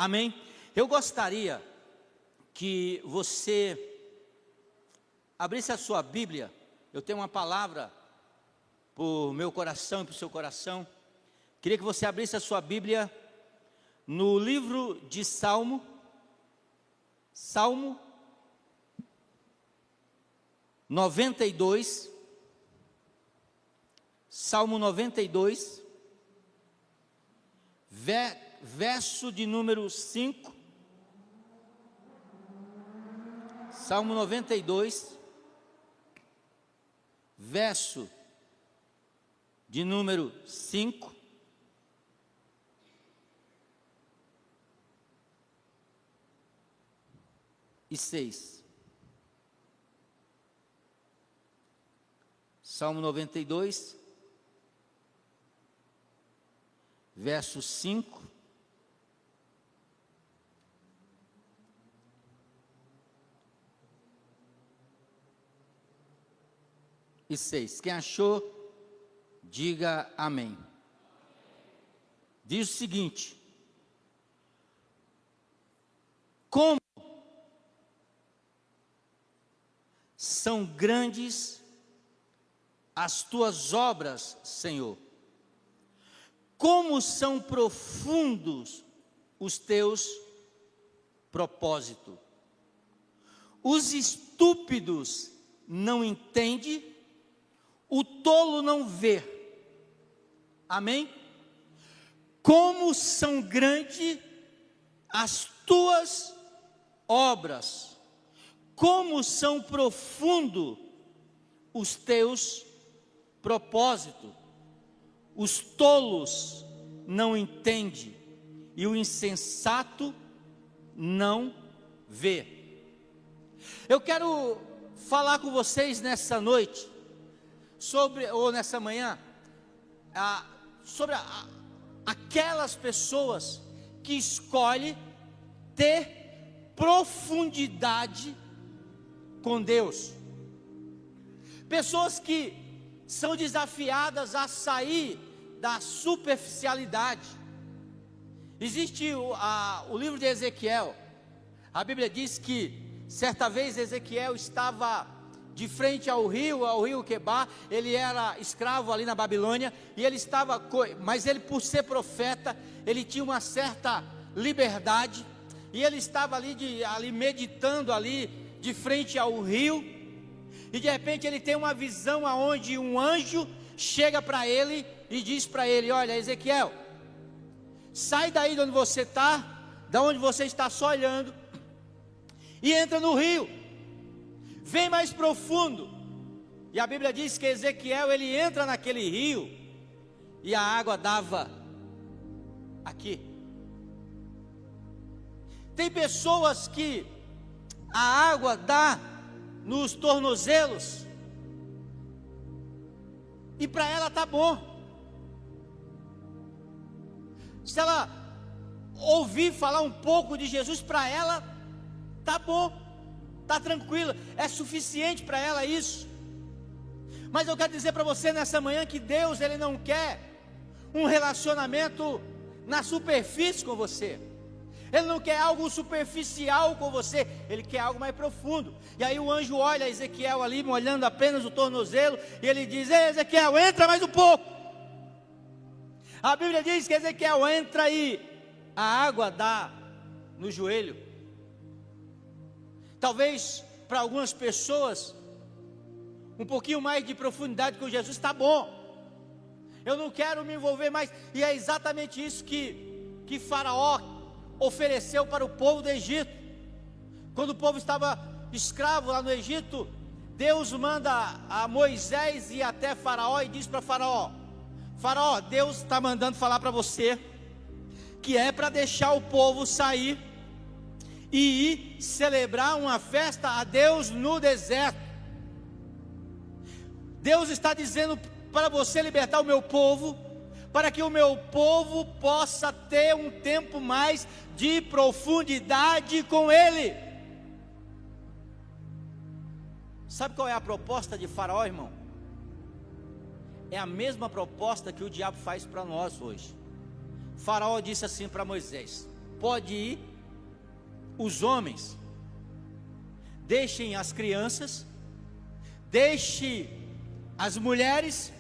Amém? Eu gostaria que você abrisse a sua Bíblia. Eu tenho uma palavra para o meu coração e para o seu coração. Queria que você abrisse a sua Bíblia no livro de Salmo 92. Salmo 92, verso de número 5. Salmo 92, verso de número 5 e 6. Salmo 92, verso 5 e 6. Quem achou, diga amém. Diz o seguinte: como são grandes as tuas obras, Senhor, como são profundos os teus propósitos. Os estúpidos não entendem, o tolo não vê. Amém? Como são grandes as tuas obras, como são profundos os teus propósitos. Os tolos não entendem e o insensato não vê. Eu quero falar com vocês nessa noite, ou nessa manhã, sobre aquelas pessoas que escolhem ter profundidade com Deus. Pessoas que são desafiadas a sair da superficialidade. Existe o livro de Ezequiel. A Bíblia diz que certa vez Ezequiel estava de frente ao rio Quebar. Ele era escravo ali na Babilônia, e ele estava, mas ele, por ser profeta, ele tinha uma certa liberdade, e ele estava ali meditando ali de frente ao rio. E de repente ele tem uma visão aonde um anjo chega para ele e diz para ele: olha, Ezequiel, sai daí de onde você está, da onde você está só olhando, e entra no rio, vem mais profundo. E a Bíblia diz que Ezequiel, ele entra naquele rio, e a água dava aqui. Tem pessoas que a água dá nos tornozelos, e para ela tá bom. Se ela ouvir falar um pouco de Jesus, para ela tá bom, tá tranquila, é suficiente para ela isso. Mas eu quero dizer para você nessa manhã que Deus, ele não quer um relacionamento na superfície com você. Ele não quer algo superficial com você, ele quer algo mais profundo. E aí o anjo olha Ezequiel ali, molhando apenas o tornozelo, e ele diz: ei, Ezequiel, entra mais um pouco. A Bíblia diz que Ezequiel entra e a água dá no joelho. Talvez para algumas pessoas um pouquinho mais de profundidade com Jesus está bom. Eu não quero me envolver mais. E é exatamente isso que Faraó ofereceu para o povo do Egito. Quando o povo estava escravo lá no Egito, Deus manda a Moisés ir até Faraó e diz para Faraó: Faraó, Deus está mandando falar para você que é para deixar o povo sair e ir celebrar uma festa a Deus no deserto. Deus está dizendo para você libertar o meu povo, para que o meu povo possa ter um tempo mais de profundidade com Ele. Sabe qual é a proposta de Faraó, irmão? É a mesma proposta que o diabo faz para nós hoje. Faraó disse assim para Moisés: pode ir, os homens deixem as crianças, deixe as mulheres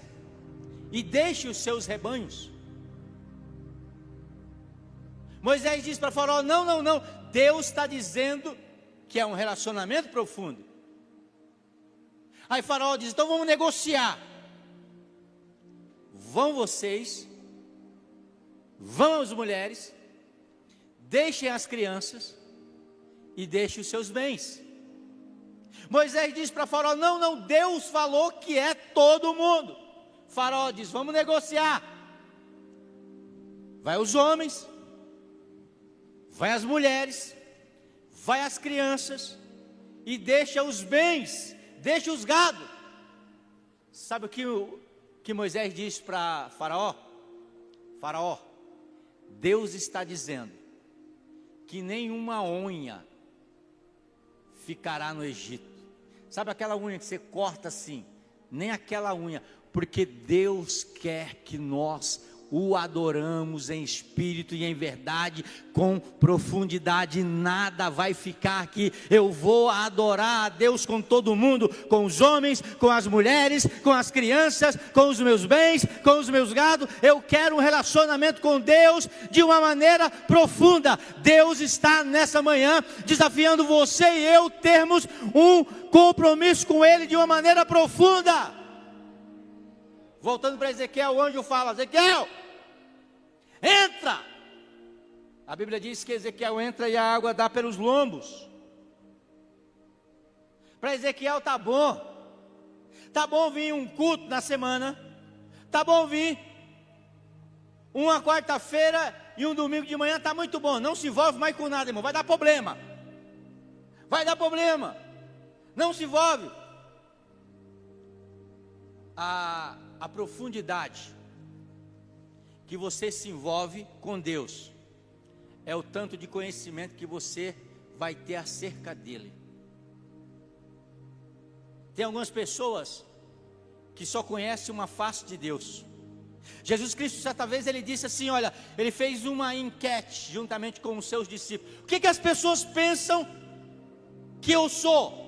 e deixe os seus rebanhos. Moisés diz para Faraó: não, Deus está dizendo que é um relacionamento profundo. Aí Faraó diz: então vamos negociar. Vão vocês, vão as mulheres, deixem as crianças e deixem os seus bens. Moisés diz para Faraó: não, Deus falou que é todo mundo. Faraó diz: vamos negociar. Vai os homens, vai as mulheres, vai as crianças e deixa os bens, deixa os gados. Sabe o que Moisés diz para Faraó? Faraó, Deus está dizendo que nenhuma unha ficará no Egito. Sabe aquela unha que você corta assim? Nem aquela unha, porque Deus quer que nós o adoramos em espírito e em verdade, com profundidade. Nada vai ficar aqui. Eu vou adorar a Deus com todo mundo, com os homens, com as mulheres, com as crianças, com os meus bens, com os meus gados. Eu quero um relacionamento com Deus de uma maneira profunda. Deus está nessa manhã desafiando você e eu termos um compromisso com Ele de uma maneira profunda. Voltando para Ezequiel, o anjo fala: Ezequiel, entra. A Bíblia diz que Ezequiel entra e a água dá pelos lombos. Para Ezequiel tá bom vir um culto na semana, tá bom vir uma quarta-feira e um domingo de manhã, tá muito bom. Não se envolve mais com nada, irmão, vai dar problema, não se envolve. A profundidade que você se envolve com Deus é o tanto de conhecimento que você vai ter acerca dele. Tem algumas pessoas que só conhecem uma face de Deus. Jesus Cristo, certa vez, ele disse assim: olha, ele fez uma enquete juntamente com os seus discípulos. O que as pessoas pensam que eu sou?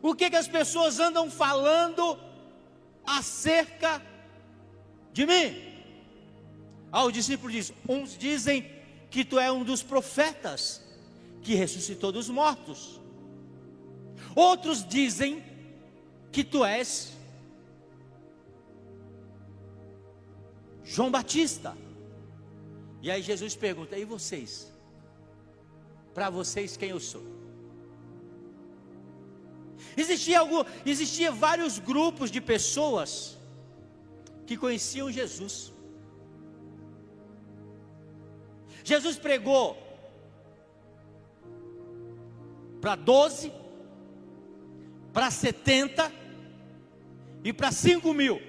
O que as pessoas andam falando acerca de mim? Os discípulos dizem: uns dizem que tu é um dos profetas que ressuscitou dos mortos, outros dizem que tu és João Batista. E aí Jesus pergunta: e vocês? Para vocês, quem eu sou? Existia vários grupos de pessoas que conheciam Jesus. Jesus pregou para 12, para 70 e para 5.000.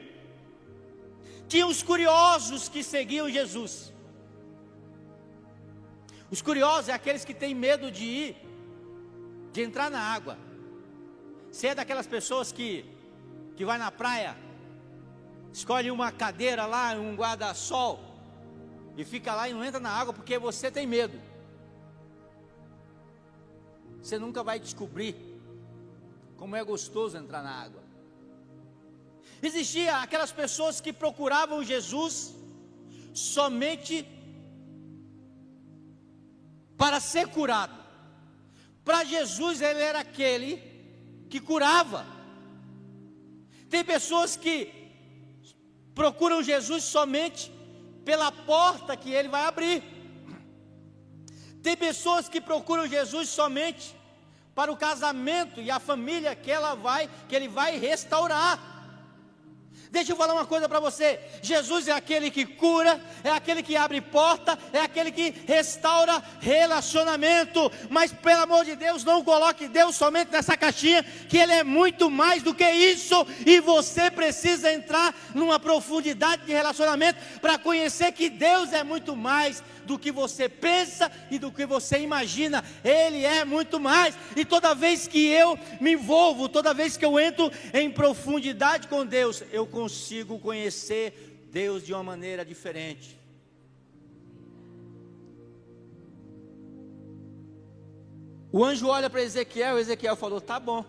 Tinha os curiosos que seguiam Jesus. Os curiosos é aqueles que têm medo de entrar na água. Você é daquelas pessoas que vai na praia, escolhe uma cadeira lá, um guarda-sol, e fica lá e não entra na água porque você tem medo. Você nunca vai descobrir como é gostoso entrar na água. Existia aquelas pessoas que procuravam Jesus somente para ser curado. Para Jesus ele era aquele que curava. Tem pessoas que procuram Jesus somente pela porta que ele vai abrir. Tem pessoas que procuram Jesus somente para o casamento e a família que ele vai restaurar. Deixa eu falar uma coisa para você: Jesus é aquele que cura, é aquele que abre porta, é aquele que restaura relacionamento. Mas pelo amor de Deus, não coloque Deus somente nessa caixinha, que Ele é muito mais do que isso. E você precisa entrar numa profundidade de relacionamento para conhecer que Deus é muito mais do que você pensa e do que você imagina. Ele é muito mais. E toda vez que eu me envolvo, toda vez que eu entro em profundidade com Deus, eu consigo conhecer Deus de uma maneira diferente. O anjo olha para Ezequiel, Ezequiel falou, tá bom.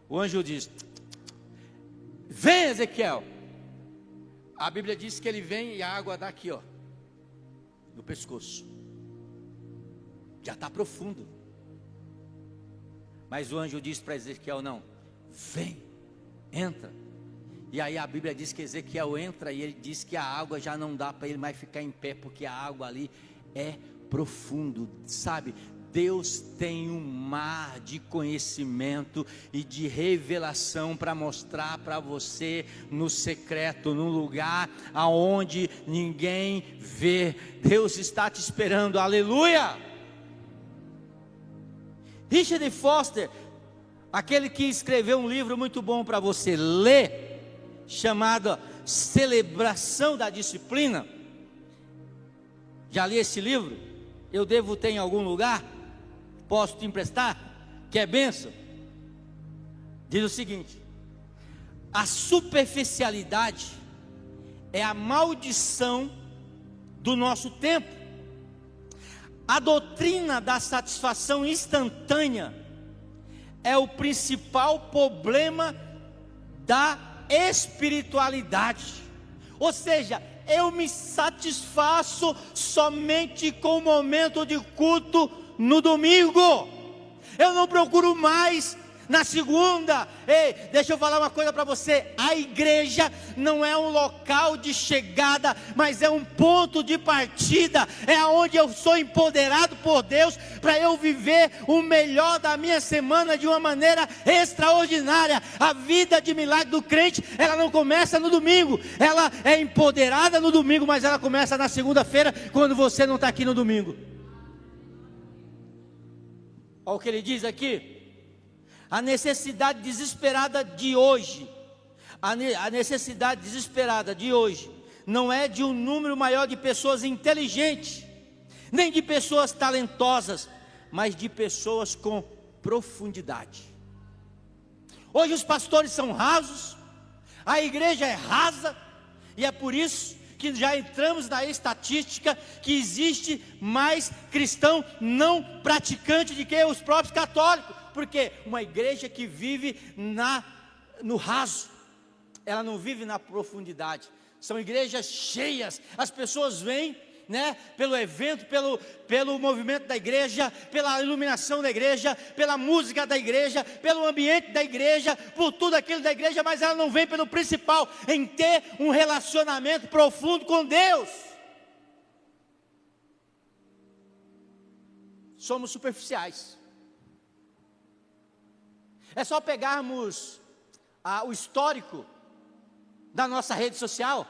O anjo diz, vem Ezequiel. A Bíblia diz que ele vem e a água dá aqui, ó, no pescoço. Já está profundo. Mas o anjo diz para Ezequiel, não, vem, entra. E aí a Bíblia diz que Ezequiel entra e ele diz que a água já não dá para ele mais ficar em pé, porque a água ali é profundo, sabe? Deus tem um mar de conhecimento e de revelação para mostrar para você no secreto, num lugar aonde ninguém vê. Deus está te esperando, aleluia! Richard Foster, aquele que escreveu um livro muito bom para você ler, chamado Celebração da Disciplina. Já li esse livro? Eu devo ter em algum lugar? Posso te emprestar? Que é bênção? Diz o seguinte: a superficialidade é a maldição do nosso tempo. A doutrina da satisfação instantânea é o principal problema da espiritualidade. Ou seja, eu me satisfaço somente com o momento de culto no domingo. Eu não procuro mais na segunda. Ei, deixa eu falar uma coisa para você. A igreja não é um local de chegada, mas é um ponto de partida. É onde eu sou empoderado por Deus para eu viver o melhor da minha semana de uma maneira extraordinária. A vida de milagre do crente, ela não começa no domingo. Ela é empoderada no domingo, mas ela começa na segunda-feira, quando você não está aqui no domingo. Olha o que ele diz aqui. A necessidade desesperada de hoje, a necessidade desesperada de hoje, não é de um número maior de pessoas inteligentes, nem de pessoas talentosas, mas de pessoas com profundidade. Hoje os pastores são rasos, a igreja é rasa, e é por isso que já entramos na estatística que existe mais cristão não praticante do que os próprios católicos. Porque uma igreja que vive no raso, ela não vive na profundidade. São igrejas cheias, as pessoas vêm, né, pelo evento, pelo movimento da igreja, pela iluminação da igreja, pela música da igreja, pelo ambiente da igreja, por tudo aquilo da igreja, mas ela não vem pelo principal, em ter um relacionamento profundo com Deus. Somos superficiais. É só pegarmos o histórico da nossa rede social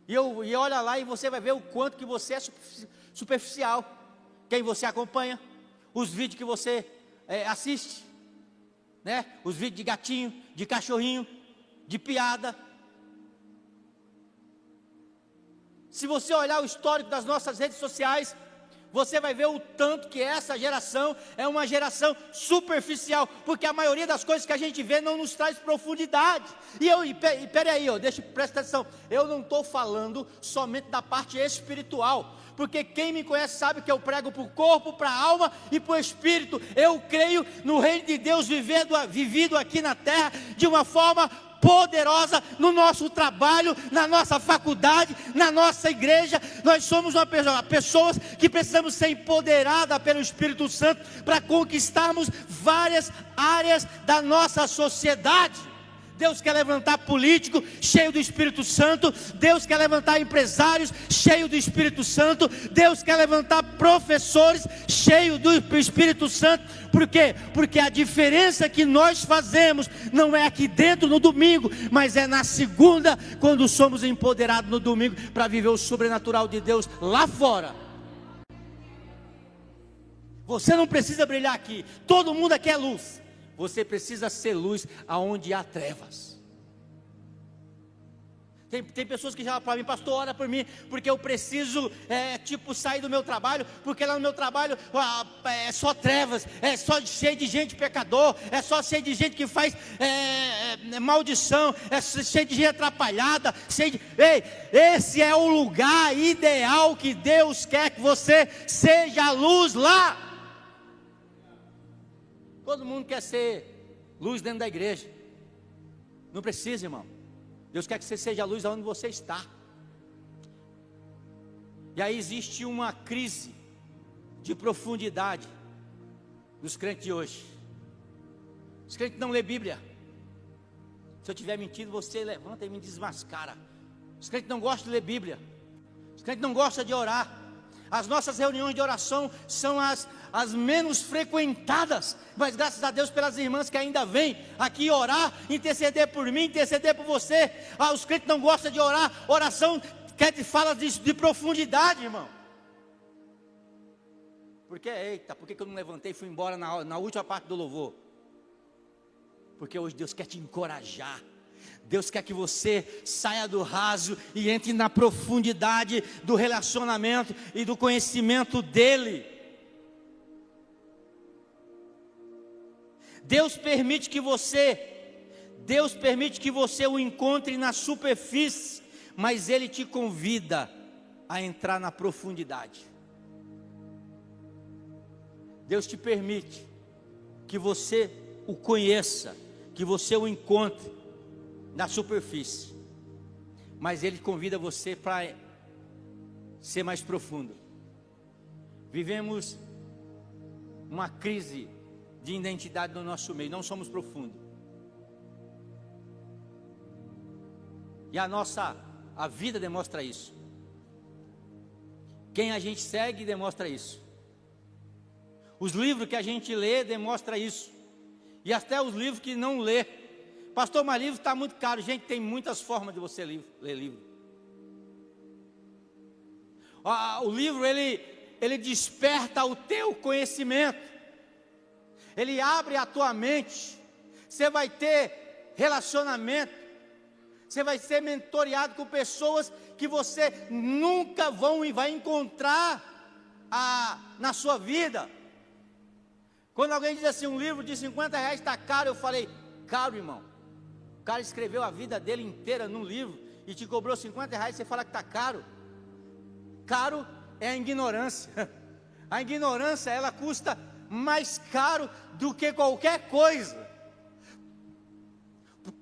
e olha lá e você vai ver o quanto que você é superficial. Quem você acompanha, os vídeos que você assiste, né? Os vídeos de gatinho, de cachorrinho, de piada. Se você olhar o histórico das nossas redes sociais, você vai ver o tanto que essa geração é uma geração superficial, porque a maioria das coisas que a gente vê não nos traz profundidade. Peraí, presta atenção, eu não estou falando somente da parte espiritual, porque quem me conhece sabe que eu prego para o corpo, para a alma e para o espírito. Eu creio no reino de Deus vivido aqui na terra de uma forma poderosa, no nosso trabalho, na nossa faculdade, na nossa igreja. Nós somos pessoas que precisamos ser empoderadas pelo Espírito Santo para conquistarmos várias áreas da nossa sociedade. Deus quer levantar político cheio do Espírito Santo. Deus quer levantar empresários cheio do Espírito Santo. Deus quer levantar professores cheio do Espírito Santo. Por quê? Porque a diferença que nós fazemos não é aqui dentro no domingo, mas é na segunda, quando somos empoderados no domingo para viver o sobrenatural de Deus lá fora. Você não precisa brilhar aqui. Todo mundo aqui é luz. Você precisa ser luz aonde há trevas. Tem pessoas que já falam para mim: pastor, ora por mim, porque eu preciso sair do meu trabalho, porque lá no meu trabalho é só trevas, é só cheio de gente pecador, é só cheio de gente que faz maldição, é cheio de gente atrapalhada, Ei, esse é o lugar ideal que Deus quer que você seja a luz lá. Todo mundo quer ser luz dentro da igreja. Não precisa, irmão. Deus quer que você seja a luz aonde você está. E aí existe uma crise de profundidade dos crentes de hoje. Os crentes não lêem Bíblia. Se eu estiver mentindo, você levanta e me desmascara. Os crentes não gostam de ler Bíblia. Os crentes não gostam de orar. As nossas reuniões de oração são as menos frequentadas. Mas graças a Deus pelas irmãs que ainda vêm aqui orar, interceder por mim, interceder por você. Os crentes não gostam de orar. Oração quer te fala de profundidade, irmão. Porque, eita, por que eu não levantei e fui embora na última parte do louvor? Porque hoje Deus quer te encorajar. Deus quer que você saia do raso e entre na profundidade do relacionamento e do conhecimento dEle. Deus permite que você o encontre na superfície, mas Ele te convida a entrar na profundidade. Deus te permite que você o conheça, que você o encontre na superfície, mas Ele convida você para ser mais profundo. Vivemos uma crise de identidade no nosso meio, não somos profundos. E a vida demonstra isso. Quem a gente segue demonstra isso. Os livros que a gente lê demonstra isso. E até os livros que não lê. Pastor, mas livro está muito caro. Gente, tem muitas formas de você ler livro. O livro, ele desperta o teu conhecimento. Ele abre a tua mente. Você vai ter relacionamento. Você vai ser mentoreado com pessoas que você nunca vai encontrar na sua vida. Quando alguém diz assim, um livro de R$50 está caro, eu falei, caro, irmão. O cara escreveu a vida dele inteira num livro e te cobrou R$50, você fala que está caro. Caro é a ignorância. A ignorância, ela custa mais caro do que qualquer coisa.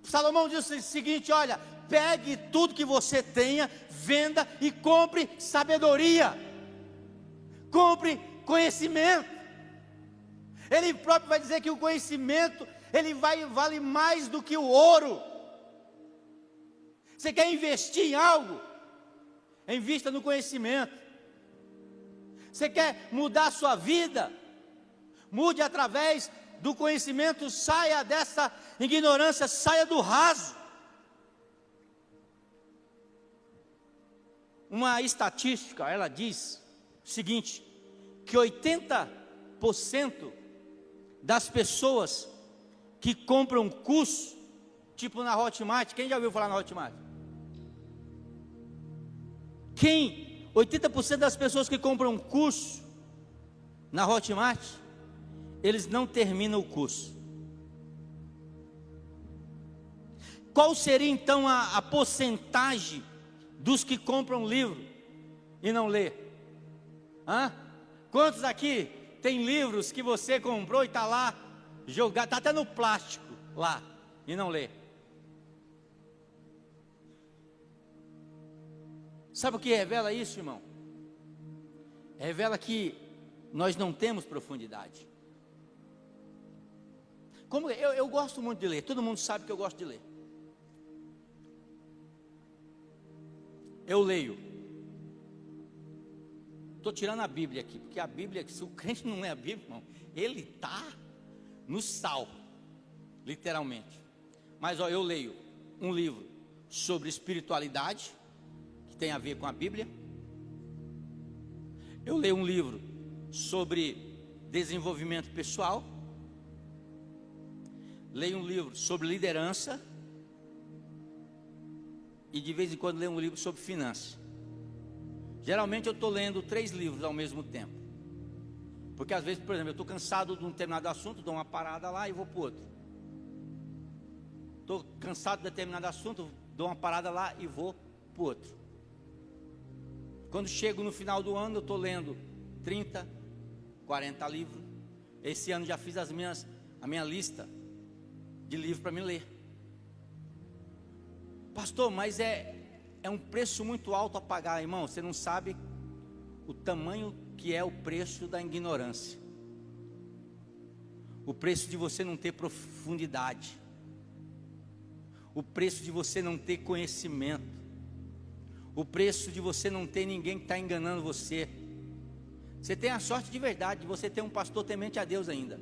Salomão diz o seguinte, olha, pegue tudo que você tenha, venda e compre sabedoria. Compre conhecimento. Ele próprio vai dizer que o conhecimento, vale mais do que o ouro. Você quer investir em algo? Invista no conhecimento. Você quer mudar a sua vida? Mude através do conhecimento, saia dessa ignorância, saia do raso. Uma estatística, ela diz o seguinte, que 80% das pessoas que compram curso, tipo na Hotmart, quem já ouviu falar na Hotmart? 80% das pessoas que compram curso na Hotmart, eles não terminam o curso. Qual seria então a porcentagem dos que compram livro e não lê? Quantos aqui tem livros que você comprou e está lá jogado, está até no plástico lá e não lê? Sabe o que revela isso, irmão? Revela que nós não temos profundidade. Como eu gosto muito de ler, todo mundo sabe que eu gosto de ler. Eu leio. Estou tirando a Bíblia aqui, porque a Bíblia, se o crente não lê a Bíblia, irmão, ele está no sal, literalmente. Mas eu leio um livro sobre espiritualidade, que tem a ver com a Bíblia. Eu leio um livro sobre desenvolvimento pessoal. Leio um livro sobre liderança. E de vez em quando leio um livro sobre finanças. Geralmente eu estou lendo 3 livros ao mesmo tempo. Porque às vezes, por exemplo, eu estou cansado de um determinado assunto, dou uma parada lá e vou para o outro. Estou cansado de determinado assunto, dou uma parada lá e vou para o outro. Quando chego no final do ano, eu estou lendo 30, 40 livros. Esse ano já fiz as minhas a minha lista de livros para me ler. Pastor, mas é um preço muito alto a pagar, irmão. Você não sabe o tamanho que é o preço da ignorância. O preço de você não ter profundidade. O preço de você não ter conhecimento. O preço de você não ter ninguém que está enganando você. Você tem a sorte de verdade de você ter um pastor temente a Deus ainda,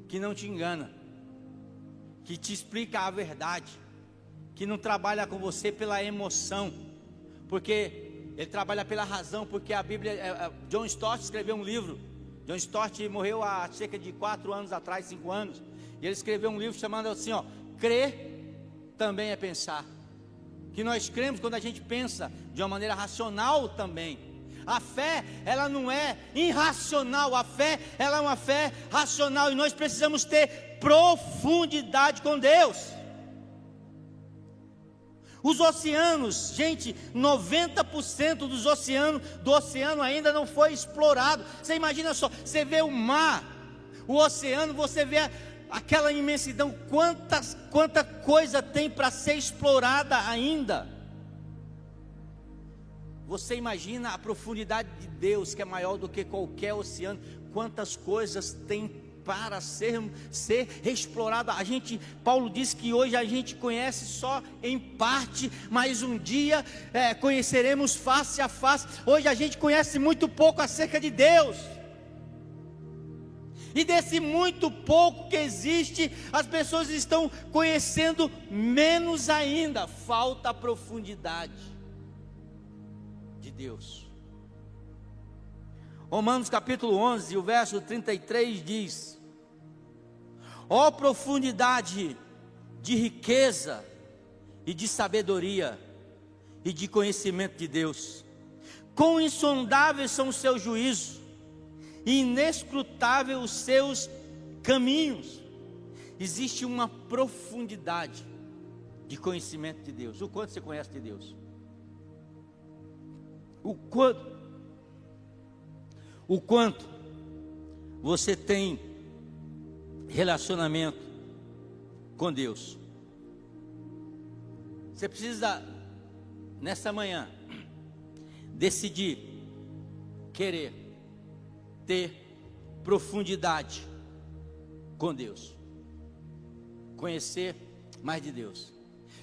que não te engana, que te explica a verdade, que não trabalha com você pela emoção, porque ele trabalha pela razão, porque a Bíblia, John Stott escreveu um livro. John Stott morreu há cerca de 4 anos atrás, 5 anos, e ele escreveu um livro chamado assim, crer também é pensar. Que nós cremos quando a gente pensa de uma maneira racional também. A fé, ela não é irracional, a fé, ela é uma fé racional, e nós precisamos ter profundidade com Deus. Os oceanos, gente, 90% do oceano ainda não foi explorado. Você imagina só, você vê o mar, o oceano, você vê aquela imensidão, quanta coisa tem para ser explorada ainda. Você imagina a profundidade de Deus, que é maior do que qualquer oceano, quantas coisas tem para ser explorada. Paulo diz que hoje a gente conhece só em parte, mas um dia conheceremos face a face. Hoje a gente conhece muito pouco acerca de Deus. E desse muito pouco que existe, as pessoas estão conhecendo menos ainda. Falta a profundidade de Deus. Romanos capítulo 11, o verso 33 diz: ó profundidade de riqueza e de sabedoria e de conhecimento de Deus, quão insondáveis são os seus juízos, e inescrutáveis os seus caminhos. Existe uma profundidade de conhecimento de Deus. O quanto você conhece de Deus? O quanto você tem relacionamento com Deus? Você precisa, nessa manhã, decidir, querer ter profundidade com Deus, conhecer mais de Deus.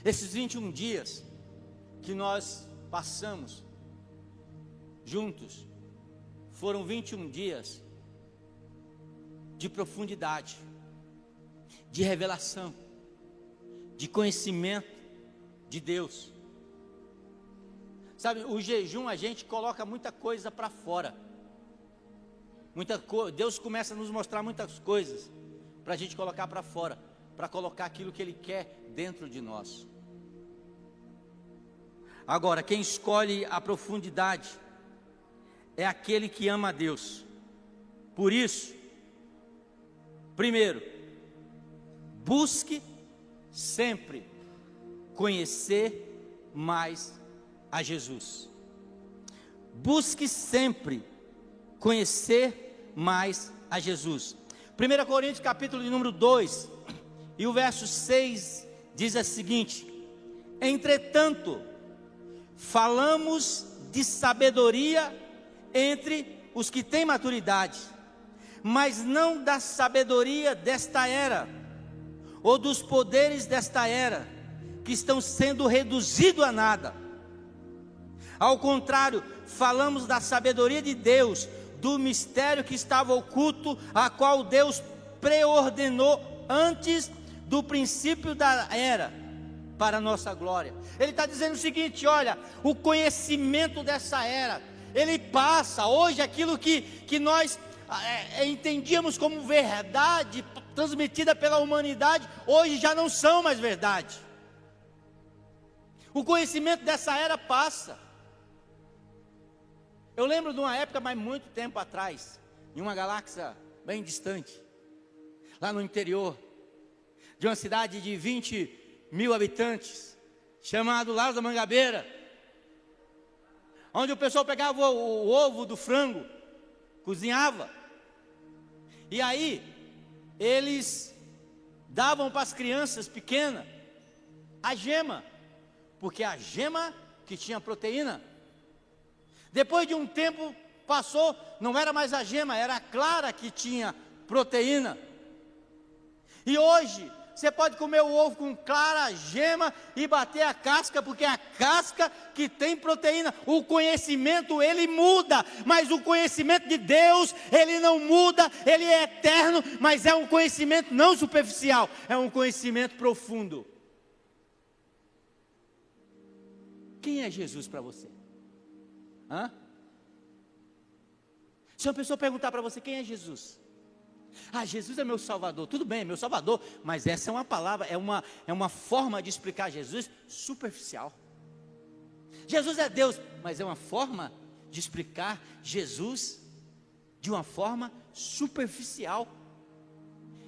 Esses 21 dias que nós passamos juntos, foram 21 dias de profundidade, de revelação, de conhecimento de Deus. Sabe, o jejum, a gente coloca muita coisa para fora. Deus começa a nos mostrar muitas coisas para a gente colocar para fora, para colocar aquilo que Ele quer dentro de nós. Agora, quem escolhe a profundidade é aquele que ama a Deus. Por isso, primeiro, busque sempre conhecer mais a Jesus. Busque sempre conhecer mais a Jesus. 1 Coríntios capítulo de número 2 e o verso 6 diz o seguinte: entretanto, falamos de sabedoria entre os que têm maturidade, mas não da sabedoria desta era, ou dos poderes desta era, que estão sendo reduzidos a nada. Ao contrário, falamos da sabedoria de Deus, do mistério que estava oculto, a qual Deus preordenou antes do princípio da era, para a nossa glória. Ele está dizendo o seguinte: olha, o conhecimento dessa era, ele passa. Hoje aquilo que nós entendíamos como verdade, transmitida pela humanidade, hoje já não são mais verdade. O conhecimento dessa era passa. Eu lembro de uma época, mas muito tempo atrás, em uma galáxia bem distante, lá no interior, de uma cidade de 20 mil habitantes, chamado Largo da Mangabeira, onde o pessoal pegava o ovo do frango, cozinhava, e aí eles davam para as crianças pequenas a gema, porque a gema que tinha proteína. Depois de um tempo passou, não era mais a gema, era a clara que tinha proteína. E hoje você pode comer o ovo com clara, gema e bater a casca, porque é a casca que tem proteína. O conhecimento ele muda, mas o conhecimento de Deus ele não muda, ele é eterno, mas é um conhecimento não superficial, é um conhecimento profundo. Quem é Jesus para você? Se uma pessoa perguntar para você quem é Jesus, Jesus é meu Salvador, tudo bem, é meu Salvador, mas essa é uma palavra, é uma forma de explicar Jesus superficial. Jesus é Deus, mas é uma forma de explicar Jesus de uma forma superficial.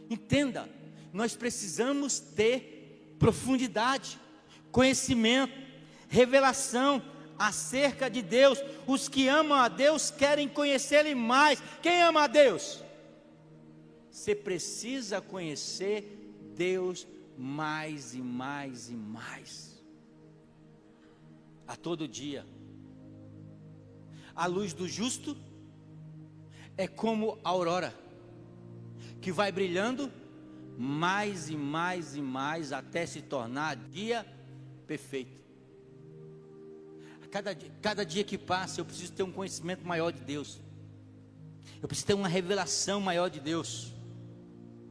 Entenda, nós precisamos ter profundidade, conhecimento, revelação acerca de Deus. Os que amam a Deus querem conhecê-lo mais. Quem ama a Deus? Você precisa conhecer Deus mais e mais e mais, a todo dia. A luz do justo é como a aurora, que vai brilhando mais e mais e mais, até se tornar dia perfeito. Cada dia que passa, eu preciso ter um conhecimento maior de Deus, eu preciso ter uma revelação maior de Deus,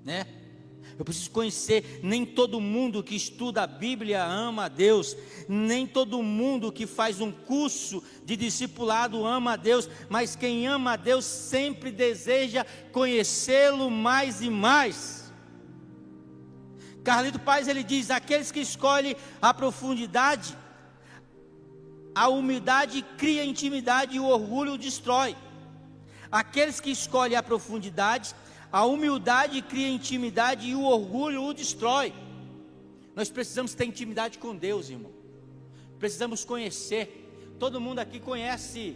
né? Eu preciso conhecer. Nem todo mundo que estuda a Bíblia ama a Deus, nem todo mundo que faz um curso de discipulado ama a Deus, mas quem ama a Deus sempre deseja conhecê-lo mais e mais. Carlito Paz ele diz: aqueles que escolhem a profundidade, a humildade cria intimidade e o orgulho destrói. Aqueles que escolhem a profundidade, a humildade cria intimidade e o orgulho o destrói. Nós precisamos ter intimidade com Deus, irmão. Precisamos conhecer. Todo mundo aqui conhece,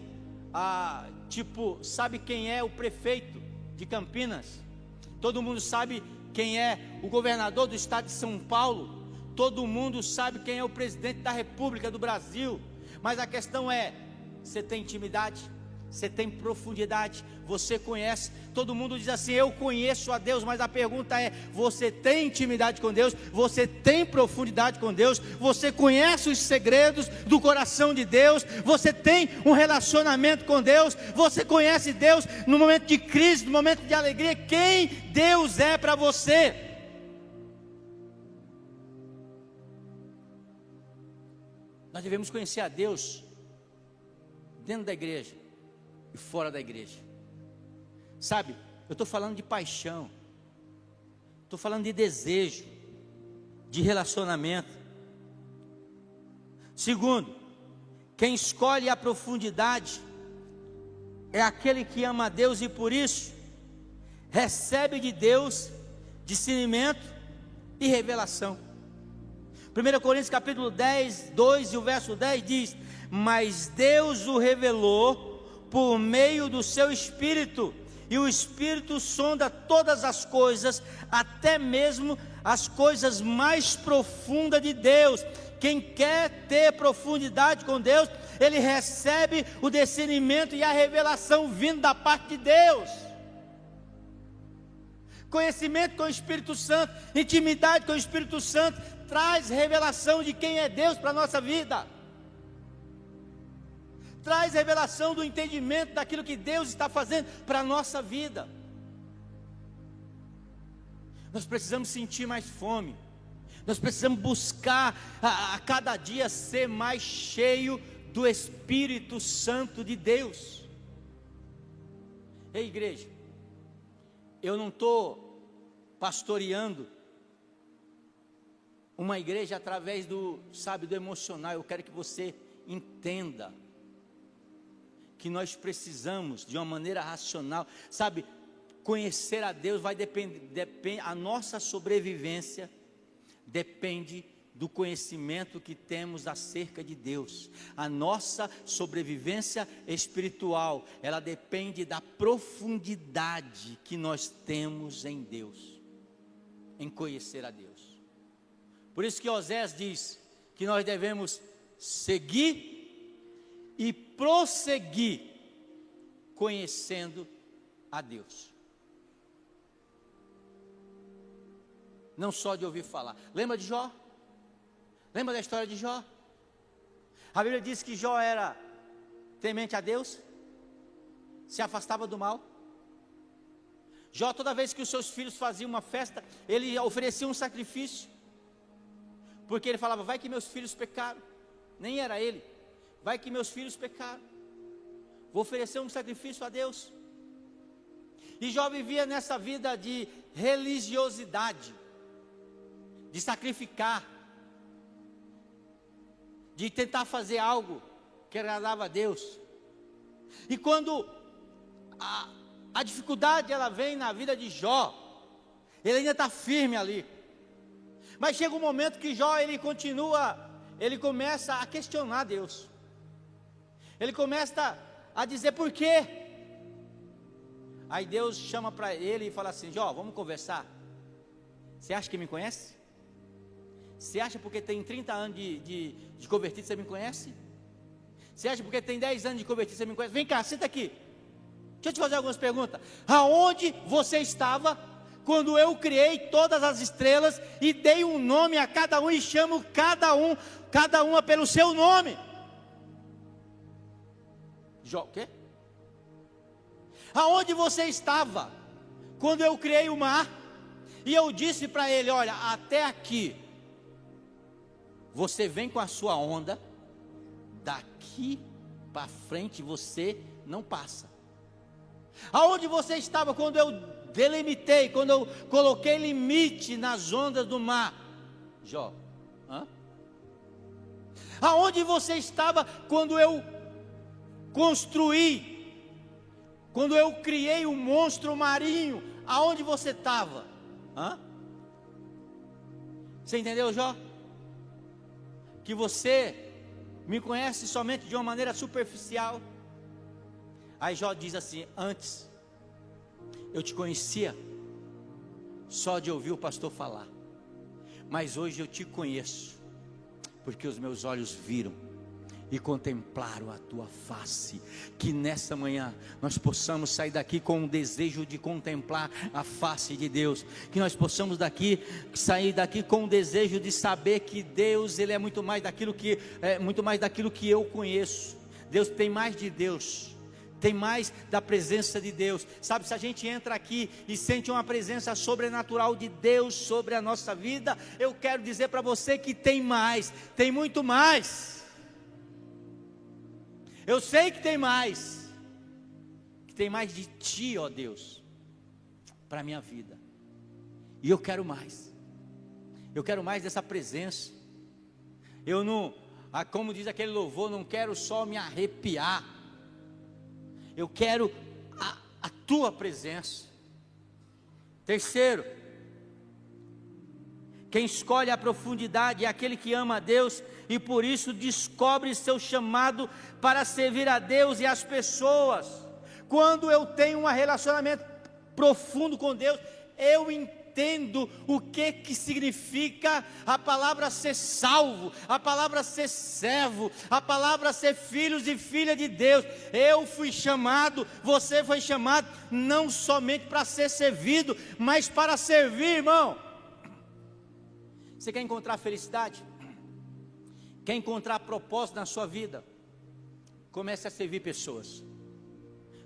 sabe quem é o prefeito de Campinas? Todo mundo sabe quem é o governador do estado de São Paulo? Todo mundo sabe quem é o presidente da República do Brasil? Mas a questão é, você tem intimidade? Você tem profundidade? Você conhece? Todo mundo diz assim: eu conheço a Deus, mas a pergunta é: você tem intimidade com Deus? Você tem profundidade com Deus? Você conhece os segredos do coração de Deus? Você tem um relacionamento com Deus? Você conhece Deus no momento de crise, no momento de alegria? Quem Deus é para você? Nós devemos conhecer a Deus dentro da igreja e fora da igreja. Sabe, eu estou falando de paixão, estou falando de desejo, de relacionamento. Segundo, quem escolhe a profundidade é aquele que ama a Deus e por isso recebe de Deus discernimento e revelação. 1 Coríntios capítulo 10, 2 e o verso 10 diz: mas Deus o revelou por meio do seu Espírito, e o Espírito sonda todas as coisas, até mesmo as coisas mais profundas de Deus. Quem quer ter profundidade com Deus, ele recebe o discernimento e a revelação vindo da parte de Deus. Conhecimento com o Espírito Santo, intimidade com o Espírito Santo, traz revelação de quem é Deus para a nossa vida. Traz revelação do entendimento daquilo que Deus está fazendo para a nossa vida. Nós precisamos sentir mais fome. Nós precisamos buscar a cada dia ser mais cheio do Espírito Santo de Deus. Ei, igreja, eu não estou pastoreando uma igreja através do emocional. Eu quero que você entenda que nós precisamos de uma maneira racional, conhecer a Deus vai depender, a nossa sobrevivência depende do conhecimento que temos acerca de Deus. A nossa sobrevivência espiritual, ela depende da profundidade que nós temos em Deus. em conhecer a Deus. Por isso que Osés diz que nós devemos seguir e prosseguir conhecendo a Deus. Não só de ouvir falar. Lembra de Jó? Lembra da história de Jó? A Bíblia diz que Jó era temente a Deus, se afastava do mal. Jó, toda vez que os seus filhos faziam uma festa, ele oferecia um sacrifício, porque ele falava: vai que meus filhos pecaram. Nem era ele. Vai que meus filhos pecaram, vou oferecer um sacrifício a Deus. E Jó vivia nessa vida de religiosidade, de sacrificar, de tentar fazer algo que agradava a Deus. E quando a dificuldade ela vem na vida de Jó, ele ainda está firme ali. Mas chega um momento que Jó ele começa a questionar Deus. Ele começa a dizer por quê. Aí Deus chama para ele e fala assim: Jó, vamos conversar. Você acha que me conhece? Você acha porque tem 30 anos de convertido você me conhece? Você acha porque tem 10 anos de convertido você me conhece? Vem cá, senta aqui. Deixa eu te fazer algumas perguntas. Aonde você estava quando eu criei todas as estrelas e dei um nome a cada um e chamo cada uma pelo seu nome? Jó, o quê? Aonde você estava quando eu criei o mar e eu disse para ele: olha, até aqui você vem com a sua onda, daqui para frente você não passa. Aonde você estava quando eu delimitei, quando eu coloquei limite nas ondas do mar? Jó, aonde você estava quando eu construí, quando eu criei um monstro marinho? Aonde você estava? Você entendeu, Jó? Que você me conhece somente de uma maneira superficial. Aí Jó diz assim: antes eu te conhecia só de ouvir o pastor falar, mas hoje eu te conheço, porque os meus olhos viram e contemplaram a tua face. Que nessa manhã nós possamos sair daqui com um desejo de contemplar a face de Deus, que nós possamos sair daqui com um desejo de saber que Deus, Ele é muito mais daquilo que eu conheço. Deus tem mais de Deus, tem mais da presença de Deus. Sabe, se a gente entra aqui e sente uma presença sobrenatural de Deus sobre a nossa vida, eu quero dizer para você que tem mais, tem muito mais. Eu sei que tem mais de Ti, ó Deus, para a minha vida. E eu quero mais dessa presença. Eu não, como diz aquele louvor, não quero só me arrepiar. Eu quero a Tua presença. Terceiro, quem escolhe a profundidade é aquele que ama a Deus e por isso descobre seu chamado para servir a Deus e as pessoas. Quando eu tenho um relacionamento profundo com Deus, eu entendo o que significa a palavra ser salvo, a palavra ser servo, a palavra ser filhos e filha de Deus. Eu fui chamado, você foi chamado, não somente para ser servido, mas para servir, irmão. Você quer encontrar felicidade? Quer encontrar propósito na sua vida? Comece a servir pessoas.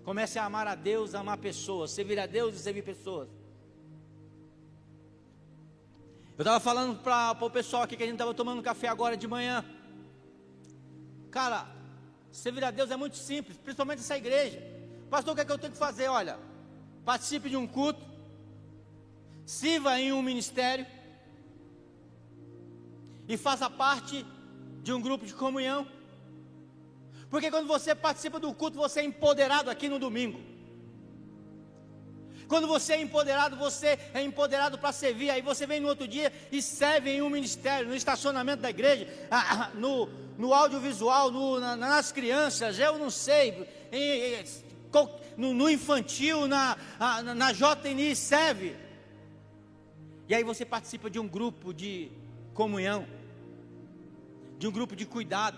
Comece a amar a Deus, a amar pessoas, servir a Deus e servir pessoas. Eu estava falando para o pessoal aqui que a gente estava tomando café agora de manhã. Cara, servir a Deus é muito simples, principalmente essa igreja. Pastor, o que é que eu tenho que fazer? Olha, participe de um culto, sirva em um ministério e faça parte de um grupo de comunhão. Porque quando você participa do culto, você é empoderado aqui no domingo. Quando você é empoderado para servir. Aí você vem no outro dia e serve em um ministério, no estacionamento da igreja, no audiovisual, nas crianças, eu não sei, no infantil, na JNI, serve. E aí você participa de um grupo de comunhão, de um grupo de cuidado,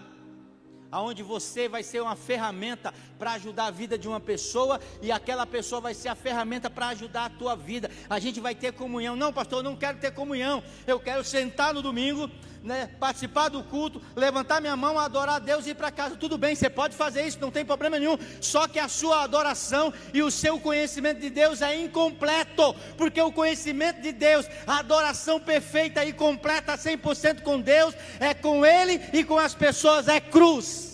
aonde você vai ser uma ferramenta para ajudar a vida de uma pessoa, e aquela pessoa vai ser a ferramenta para ajudar a tua vida. A gente vai ter comunhão. Não, pastor, eu não quero ter comunhão, eu quero sentar no domingo, participar do culto, levantar minha mão, adorar a Deus e ir para casa. Tudo bem, você pode fazer isso, não tem problema nenhum, só que a sua adoração e o seu conhecimento de Deus é incompleto, porque o conhecimento de Deus, a adoração perfeita e completa 100% com Deus, é com Ele e com as pessoas, é cruz.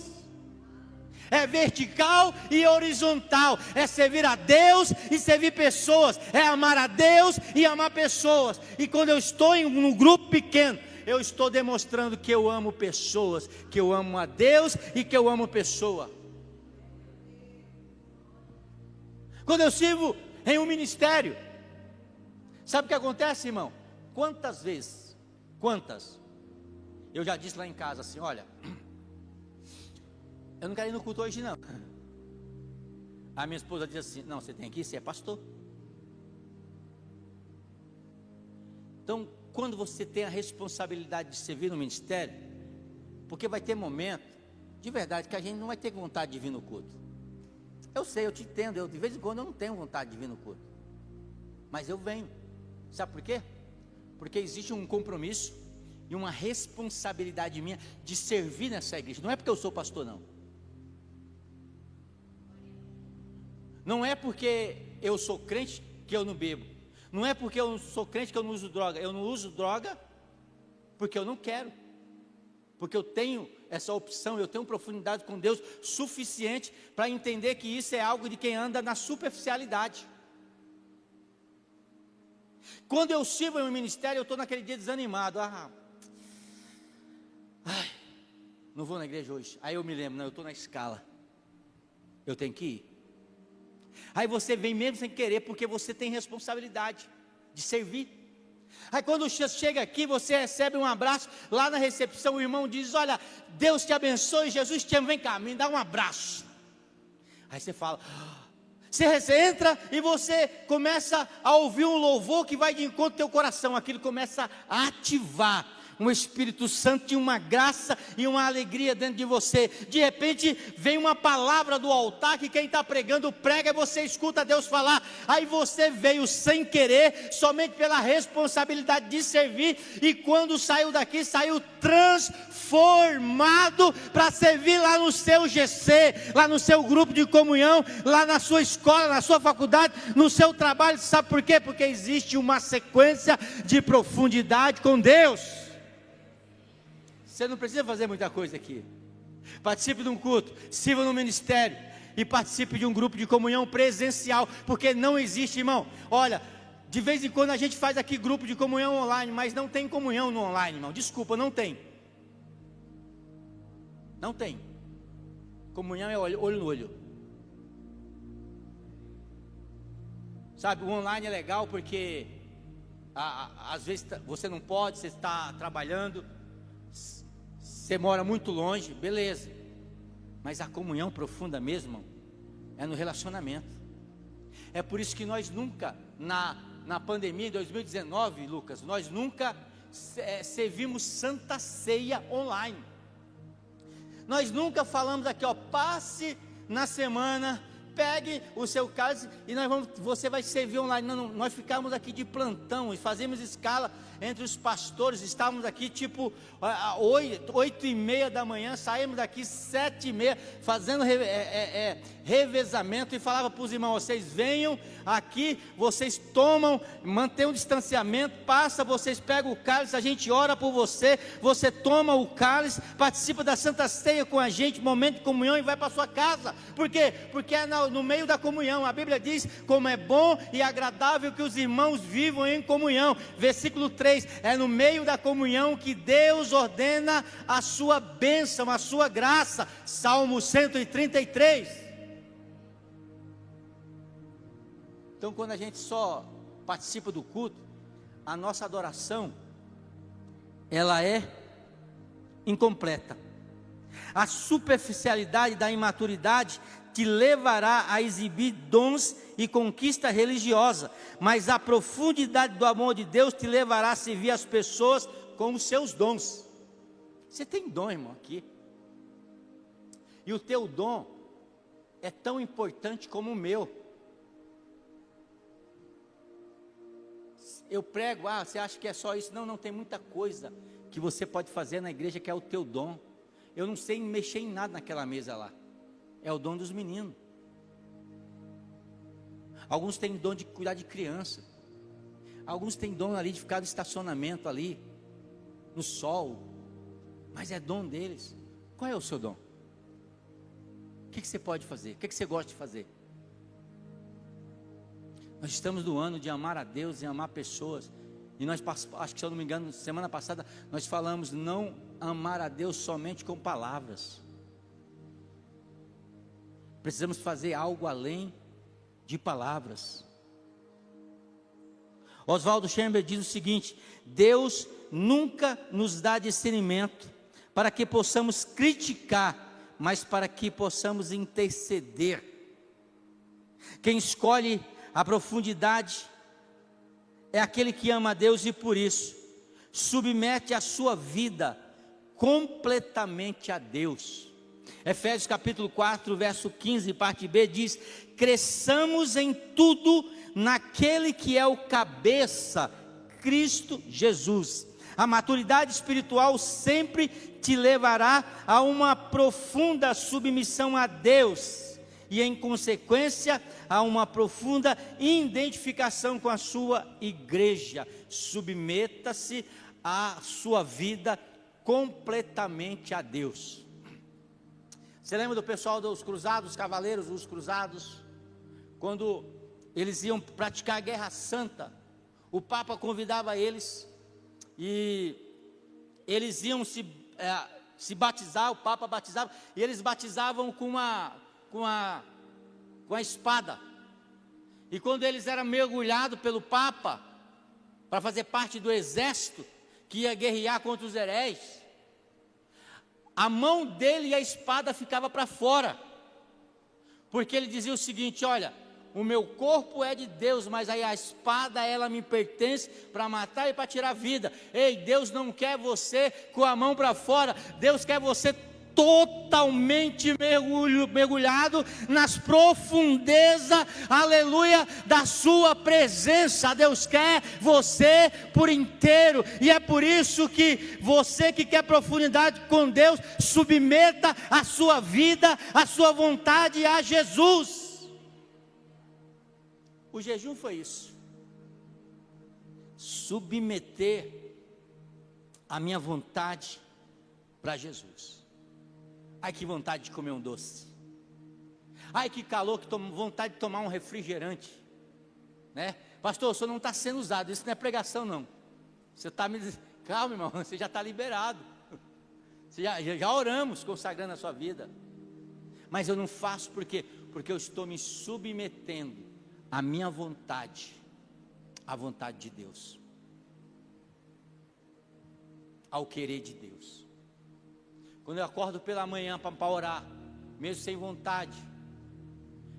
É vertical e horizontal, é servir a Deus e servir pessoas, é amar a Deus e amar pessoas. E quando eu estou em um grupo pequeno, eu estou demonstrando que eu amo pessoas, que eu amo a Deus e que eu amo pessoa. Quando eu sirvo em um ministério, sabe o que acontece, irmão? Quantas vezes, eu já disse lá em casa assim, olha, eu não quero ir no culto hoje não. A minha esposa diz assim, não, você tem que ir, você é pastor. Então, quando você tem a responsabilidade de servir no ministério, porque vai ter momento, de verdade, que a gente não vai ter vontade de vir no culto. Eu sei, eu te entendo, de vez em quando eu não tenho vontade de vir no culto, mas eu venho. Sabe por quê? Porque existe um compromisso e uma responsabilidade minha de servir nessa igreja. Não é porque eu sou pastor, não. Não é porque eu sou crente que eu não bebo. Não é porque eu sou crente que eu não uso droga. Eu não uso droga porque eu não quero. Porque eu tenho essa opção, eu tenho profundidade com Deus suficiente para entender que isso é algo de quem anda na superficialidade. Quando eu sirvo em um ministério, eu estou naquele dia desanimado. Não vou na igreja hoje. Aí eu me lembro, não, eu estou na escala. Eu tenho que ir. Aí você vem mesmo sem querer, porque você tem responsabilidade de servir. Aí quando você chega aqui, você recebe um abraço, lá na recepção o irmão diz, olha, Deus te abençoe, Jesus te ama, vem cá, me dá um abraço. Aí você fala, você entra e você começa a ouvir um louvor que vai de encontro ao teu coração, aquilo começa a ativar um Espírito Santo e uma graça e uma alegria dentro de você. De repente vem uma palavra do altar que quem está pregando prega e você escuta Deus falar. Aí você veio sem querer, somente pela responsabilidade de servir, e quando saiu daqui, saiu transformado para servir lá no seu GC, lá no seu grupo de comunhão, lá na sua escola, na sua faculdade, no seu trabalho. Sabe por quê? Porque existe uma sequência de profundidade com Deus. Você não precisa fazer muita coisa aqui. Participe de um culto, sirva no ministério e participe de um grupo de comunhão presencial, porque não existe, irmão. Olha, de vez em quando a gente faz aqui grupo de comunhão online, mas não tem comunhão no online, irmão. Desculpa, não tem. Não tem. Comunhão é olho no olho. Sabe, o online é legal porque às vezes você não pode, você está trabalhando, você mora muito longe, beleza. Mas a comunhão profunda mesmo é no relacionamento. É por isso que nós nunca, na pandemia de 2019, Lucas, nós nunca servimos Santa Ceia online. Nós nunca falamos aqui, ó, passe na semana, pegue o seu cálice e você vai servir online. Não, nós ficamos aqui de plantão e fazemos escala entre os pastores. Estávamos aqui tipo 8h30 da manhã, saímos daqui 7h30, fazendo revezamento, e falava para os irmãos, vocês venham aqui, vocês tomam, mantêm um distanciamento, passa, vocês pegam o cálice, a gente ora por você, você toma o cálice, participa da Santa Ceia com a gente, momento de comunhão, e vai para sua casa. Por quê? Porque é no meio da comunhão. A Bíblia diz como é bom e agradável que os irmãos vivam em comunhão. Versículo 3, é no meio da comunhão que Deus ordena a sua bênção, a sua graça. Salmo 133. Então, quando a gente só participa do culto, a nossa adoração, ela é incompleta. A superficialidade da imaturidade te levará a exibir dons e conquista religiosa, mas a profundidade do amor de Deus te levará a servir as pessoas com os seus dons. Você tem dom, irmão, aqui. E o teu dom é tão importante como o meu. Eu prego, você acha que é só isso? Não, não, tem muita coisa que você pode fazer na igreja que é o teu dom. Eu não sei mexer em nada naquela mesa lá. É o dom dos meninos. Alguns têm dom de cuidar de criança. Alguns têm dom ali de ficar no estacionamento ali, no sol. Mas é dom deles. Qual é o seu dom? O que você pode fazer? O que você gosta de fazer? Nós estamos no ano de amar a Deus e amar pessoas. E nós, acho que se eu não me engano, semana passada, nós falamos não amar a Deus somente com palavras. Precisamos fazer algo além de palavras. Oswaldo Chamber diz o seguinte: Deus nunca nos dá discernimento para que possamos criticar, mas para que possamos interceder. Quem escolhe a profundidade é aquele que ama a Deus e por isso submete a sua vida completamente a Deus. Efésios capítulo 4, verso 15, parte B, diz: cresçamos em tudo naquele que é o cabeça, Cristo Jesus. A maturidade espiritual sempre te levará a uma profunda submissão a Deus e, em consequência, a uma profunda identificação com a sua igreja. Submeta-se a sua vida completamente a Deus. Você lembra do pessoal dos cruzados, cavaleiros dos cruzados? Quando eles iam praticar a guerra santa, o Papa convidava eles e eles iam se batizar, o Papa batizava, e eles batizavam com a espada. E quando eles eram mergulhados pelo Papa para fazer parte do exército que ia guerrear contra os hereges, a mão dele e a espada ficava para fora, porque ele dizia o seguinte: olha, o meu corpo é de Deus, mas aí a espada, ela me pertence para matar e para tirar a vida. Ei, Deus não quer você com a mão para fora, Deus quer você totalmente mergulhado nas profundezas, aleluia, da sua presença. Deus quer você por inteiro, e é por isso que você que quer profundidade com Deus, submeta a sua vida, a sua vontade a Jesus. O jejum foi isso, submeter a minha vontade para Jesus. Ai, que vontade de comer um doce. Ai, que calor, que vontade de tomar um refrigerante, né? Pastor, o senhor não está sendo usado, isso não é pregação não. Você está me dizendo, calma irmão, você já está liberado. Você já oramos consagrando a sua vida. Mas eu não faço porque eu estou me submetendo à minha vontade, à vontade de Deus, ao querer de Deus. Quando eu acordo pela manhã para orar, mesmo sem vontade,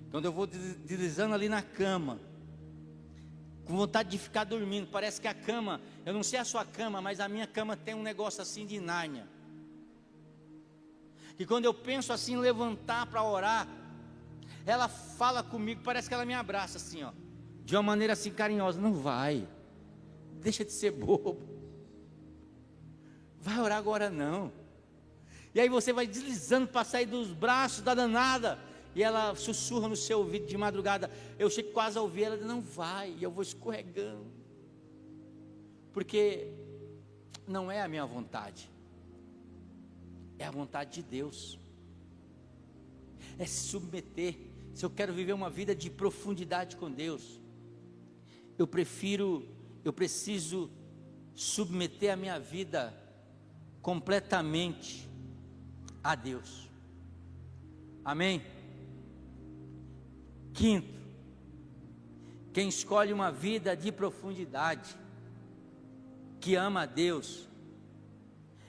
quando eu vou deslizando ali na cama, com vontade de ficar dormindo, parece que a cama, eu não sei a sua cama, mas a minha cama tem um negócio assim de Nárnia, que quando eu penso assim em levantar para orar, ela fala comigo, parece que ela me abraça assim, ó, de uma maneira assim carinhosa: não vai, deixa de ser bobo, vai orar agora não. E aí você vai deslizando para sair dos braços da danada, e ela sussurra no seu ouvido de madrugada. Eu chego quase a ouvir ela: não vai, e eu vou escorregando, porque não é a minha vontade, é a vontade de Deus, é se submeter. Se eu quero viver uma vida de profundidade com Deus, eu preciso submeter a minha vida completamente a Deus. Amém? Quinto, quem escolhe uma vida de profundidade, que ama a Deus,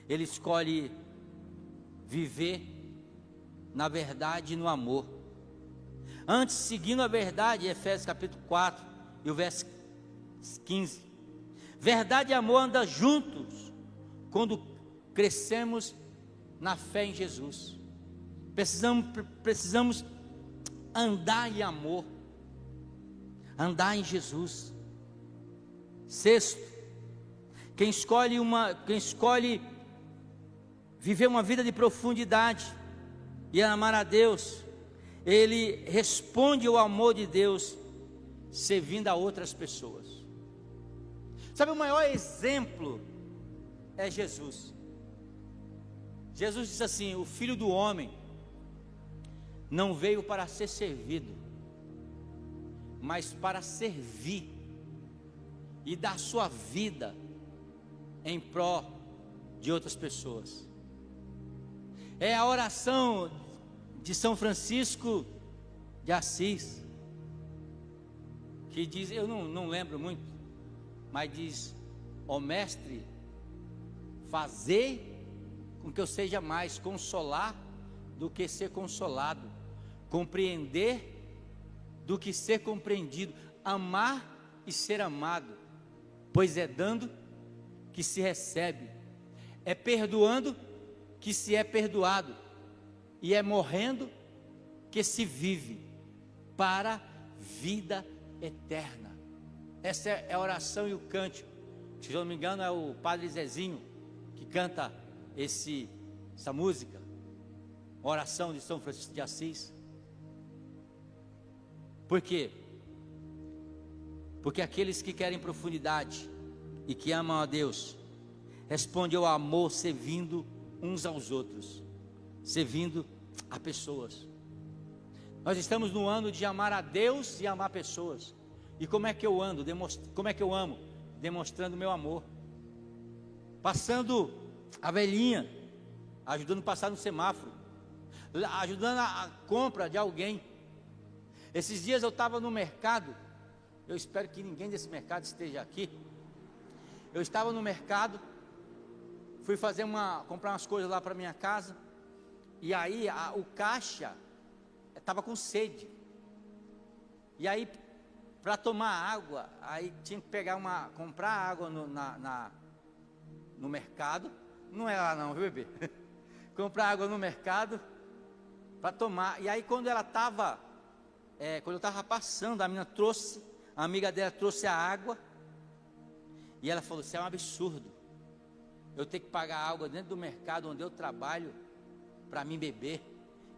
ele escolhe viver na verdade e no amor. Antes, seguindo a verdade, Efésios capítulo 4 e o verso 15. Verdade e amor andam juntos quando crescemos na fé em Jesus. Precisamos andar em amor, andar em Jesus. Sexto, quem escolhe viver uma vida de profundidade e amar a Deus, ele responde ao amor de Deus servindo a outras pessoas. Sabe, o maior exemplo é Jesus. Jesus disse assim: o Filho do Homem não veio para ser servido, mas para servir e dar sua vida em prol de outras pessoas. É a oração de São Francisco de Assis, que diz, eu não lembro muito, mas diz: ó Mestre, fazer com que eu seja mais consolar do que ser consolado, compreender do que ser compreendido, amar e ser amado, pois é dando que se recebe, é perdoando que se é perdoado, e é morrendo que se vive para vida eterna. Essa é a oração e o cântico. Se eu não me engano, é o Padre Zezinho que canta essa música, oração de São Francisco de Assis. Por quê? Porque aqueles que querem profundidade e que amam a Deus, respondem ao amor servindo uns aos outros, servindo a pessoas. Nós estamos no ano de amar a Deus e amar pessoas. E como é que eu ando? Como é que eu amo? Demonstrando meu amor, passando a velhinha, ajudando a passar no semáforo, ajudando a compra de alguém. Esses dias eu estava no mercado, eu espero que ninguém desse mercado esteja aqui. Eu estava no mercado, fui comprar umas coisas lá para minha casa, e aí o caixa estava com sede, e aí para tomar água, aí tinha que comprar água no mercado, não é lá não, viu bebê? Comprar água no mercado para tomar. E aí quando eu estava passando, a amiga dela trouxe a água, e ela falou: isso é um absurdo, eu tenho que pagar água dentro do mercado onde eu trabalho, para mim beber.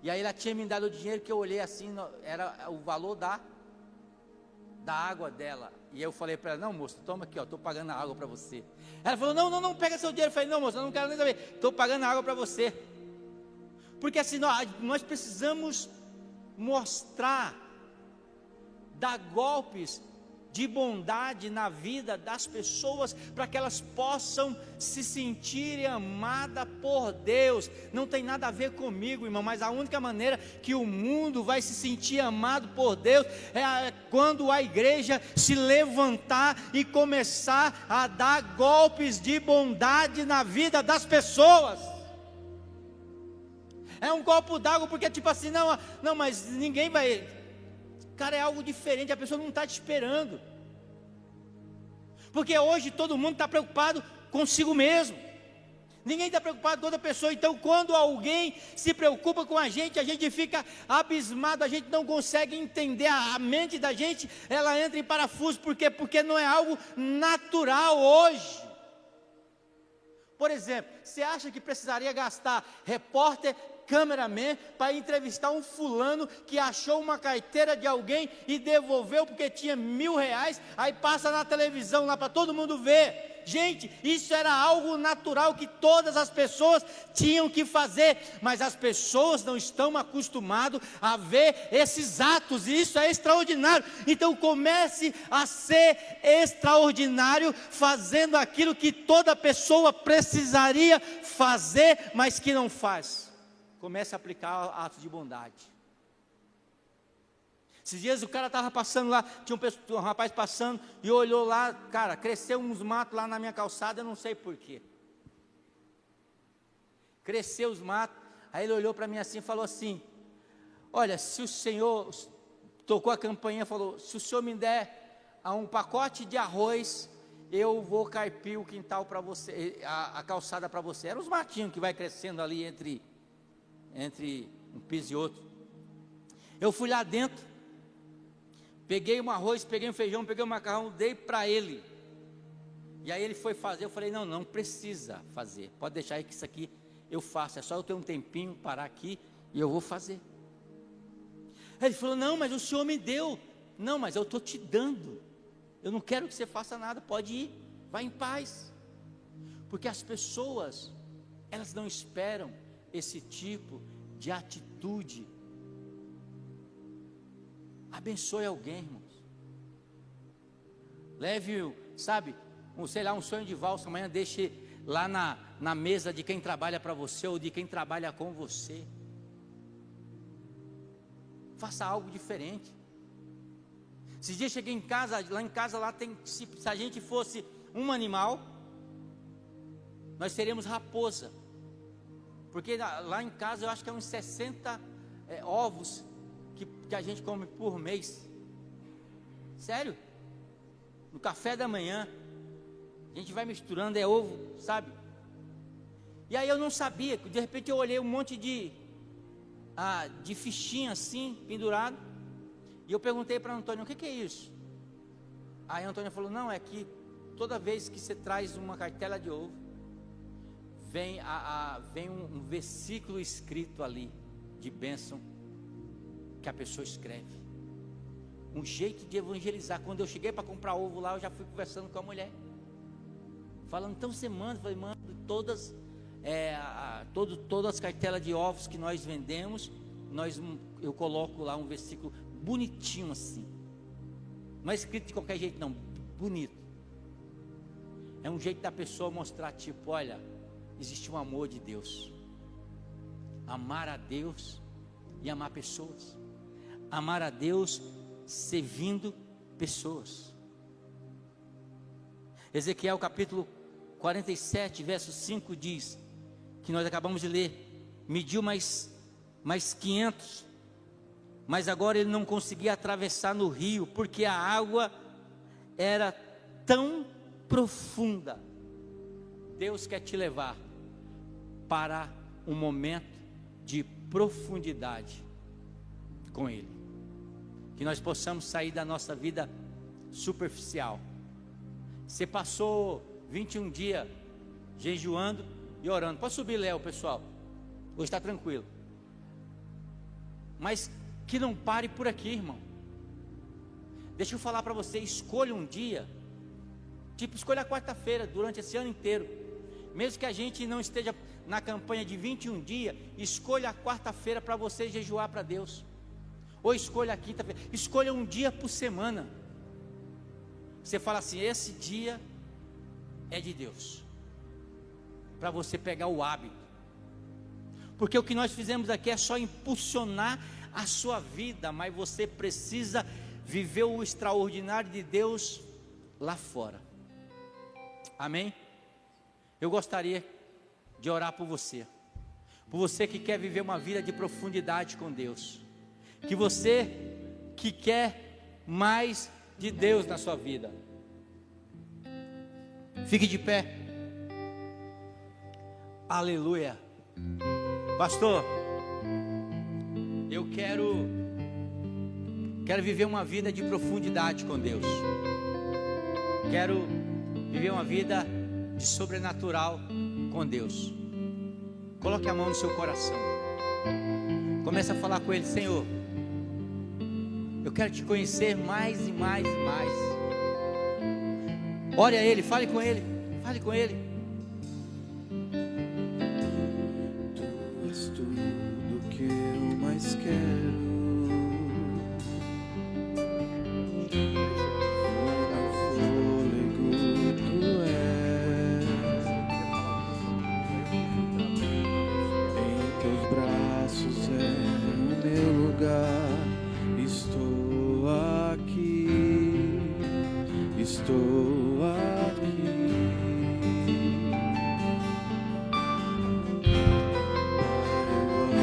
E aí ela tinha me dado o dinheiro, que eu olhei assim, era o valor da água dela. E eu falei para ela: não, moça, toma aqui, estou pagando a água para você. Ela falou: não, pega seu dinheiro. Eu falei: não, moça, eu não quero nem saber, estou pagando a água para você. Porque assim, nós precisamos mostrar, dar golpes de bondade na vida das pessoas, para que elas possam se sentirem amadas por Deus. Não tem nada a ver comigo, irmão, mas a única maneira que o mundo vai se sentir amado por Deus é quando a igreja se levantar e começar a dar golpes de bondade na vida das pessoas. É um copo d'água, porque tipo assim, não, mas ninguém vai... Cara, é algo diferente, a pessoa não está te esperando. Porque hoje todo mundo está preocupado consigo mesmo. Ninguém está preocupado com outra pessoa. Então quando alguém se preocupa com a gente fica abismado, a gente não consegue entender, a mente da gente, ela entra em parafuso. Por quê? Porque não é algo natural hoje. Por exemplo, você acha que precisaria gastar repórter, cameraman, para entrevistar um fulano que achou uma carteira de alguém e devolveu porque tinha R$1.000, aí passa na televisão lá para todo mundo ver? Gente, isso era algo natural que todas as pessoas tinham que fazer, mas as pessoas não estão acostumadas a ver esses atos, e isso é extraordinário. Então comece a ser extraordinário, fazendo aquilo que toda pessoa precisaria fazer, mas que não faz. Comece a aplicar atos de bondade. Esses dias o cara estava passando lá, tinha um rapaz passando e olhou lá, cara, cresceu uns matos lá na minha calçada, eu não sei porquê. Cresceu os matos, Aí ele olhou para mim assim e falou assim: olha, se o senhor, tocou a campainha, falou: se o senhor me der um pacote de arroz, eu vou carpir o quintal para você, a calçada para você. Eram os matinhos que vai crescendo ali entre um piso e outro. Eu fui lá dentro, peguei um arroz, peguei um feijão, peguei um macarrão, dei para ele. E aí ele foi fazer, eu falei: não precisa fazer, pode deixar aí que isso aqui eu faço, é só eu ter um tempinho, parar aqui e eu vou fazer. Aí ele falou: não, mas o senhor me deu. Não, mas eu estou te dando, eu não quero que você faça nada, pode ir, vai em paz. Porque as pessoas, elas não esperam esse tipo de atitude. Abençoe alguém, irmãos. Leve, sabe, um sonho de valsa, amanhã deixe lá na mesa de quem trabalha para você ou de quem trabalha com você. Faça algo diferente. Esses dias cheguei em casa, lá tem, se a gente fosse um animal, nós seríamos raposa. Porque lá em casa eu acho que é uns 60 ovos que a gente come por mês. Sério? No café da manhã, a gente vai misturando, é ovo, sabe? E aí eu não sabia, de repente eu olhei um monte de fichinha assim, pendurado. E eu perguntei para Antônio: o que é isso? Aí a Antônia falou: não, é que toda vez que você traz uma cartela de ovo, vem um versículo escrito ali, de bênção, que a pessoa escreve. Um jeito de evangelizar. Quando eu cheguei para comprar ovo lá, eu já fui conversando com a mulher, falando: então você manda? Eu falei: manda todas as cartelas de ovos que nós vendemos, eu coloco lá um versículo bonitinho assim, não é escrito de qualquer jeito não, bonito. É um jeito da pessoa mostrar, tipo: olha, existe um amor de Deus. Amar a Deus e amar pessoas. Amar a Deus servindo pessoas. Ezequiel capítulo 47, verso 5 diz, que nós acabamos de ler: mediu mais 500, mas agora ele não conseguia atravessar no rio, porque a água era tão profunda. Deus quer te levar para um momento de profundidade com Ele, que nós possamos sair da nossa vida superficial. Você passou 21 dias jejuando e orando. Pode subir, Léo, pessoal, hoje está tranquilo. Mas que não pare por aqui, irmão. Deixa eu falar para você: escolha um dia, tipo, escolha a quarta-feira durante esse ano inteiro. Mesmo que a gente não esteja na campanha de 21 dias, escolha a quarta-feira para você jejuar para Deus. Ou escolha a quinta-feira, escolha um dia por semana. Você fala assim: esse dia é de Deus, para você pegar o hábito. Porque o que nós fizemos aqui é só impulsionar a sua vida, mas você precisa viver o extraordinário de Deus lá fora. Amém? Eu gostaria de orar por você que quer viver uma vida de profundidade com Deus, que você que quer mais de Deus na sua vida. Fique de pé. Aleluia. Pastor, eu quero viver uma vida de profundidade com Deus. Quero viver uma vida de sobrenatural com Deus. Coloque a mão no seu coração. Comece a falar com Ele: Senhor, eu quero te conhecer mais e mais e mais. Ore a Ele, fale com Ele, fale com Ele. Tu és tudo que eu mais quero. Estou aqui. Eu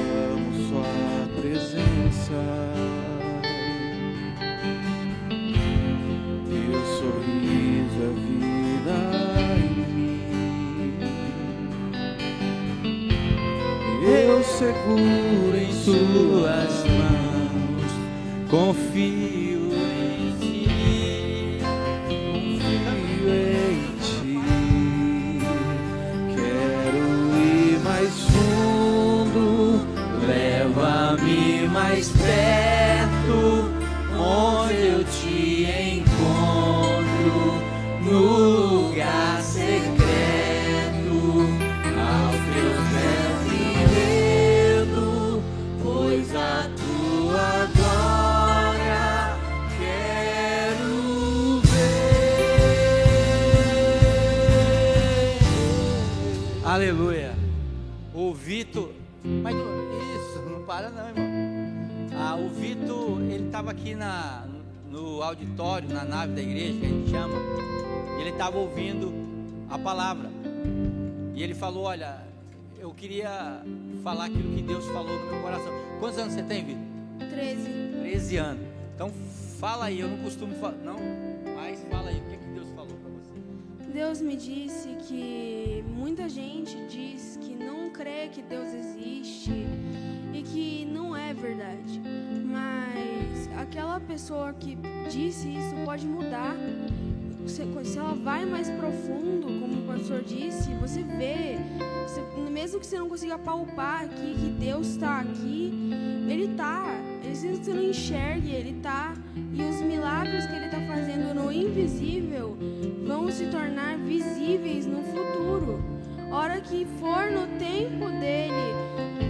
tuas mãos, confio em ti, confio em ti. Quero ir mais fundo, leva-me mais perto, onde eu te encontro, no lugar secreto, aos teus pés me rendo, pois a tua glória quero ver. Aleluia. O Vitor, mas isso, não para não, irmão. O Vitor, ele estava aqui no auditório, na nave da igreja, que a gente chama, e ele estava ouvindo a palavra, e ele falou: olha, eu queria falar aquilo que Deus falou no meu coração. Quantos anos você tem, Vitor? 13 anos. Então fala aí, eu não costumo falar, não, mas fala aí, o que Deus falou para você? Deus me disse que muita gente diz que não crê que Deus existe e que não é verdade, mas aquela pessoa que disse isso pode mudar. Se ela vai mais profundo, como o pastor disse, você vê, mesmo que você não consiga palpar aqui que Deus está aqui, Ele está, mesmo que você não enxergue, Ele está, e os milagres que Ele está fazendo no invisível vão se tornar visíveis no futuro. A hora que for no tempo dele,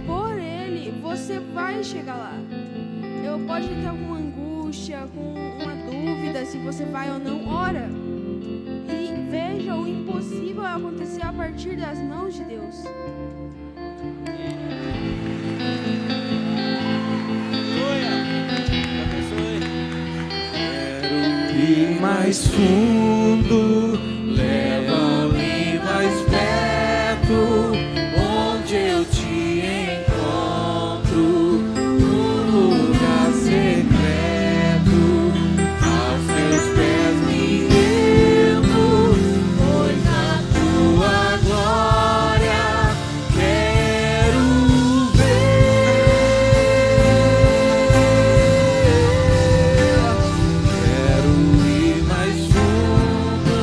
por Ele, você vai chegar lá. Eu pode ter alguma angústia, com uma dúvida se você vai ou não, ora. E veja, o impossível acontecer a partir das mãos de Deus. quero ir mais fundo, leva-me mais perto, onde eu te encontro, no lugar secreto, aos teus pés me rendo, pois a tua glória quero ver. Quero ir mais fundo,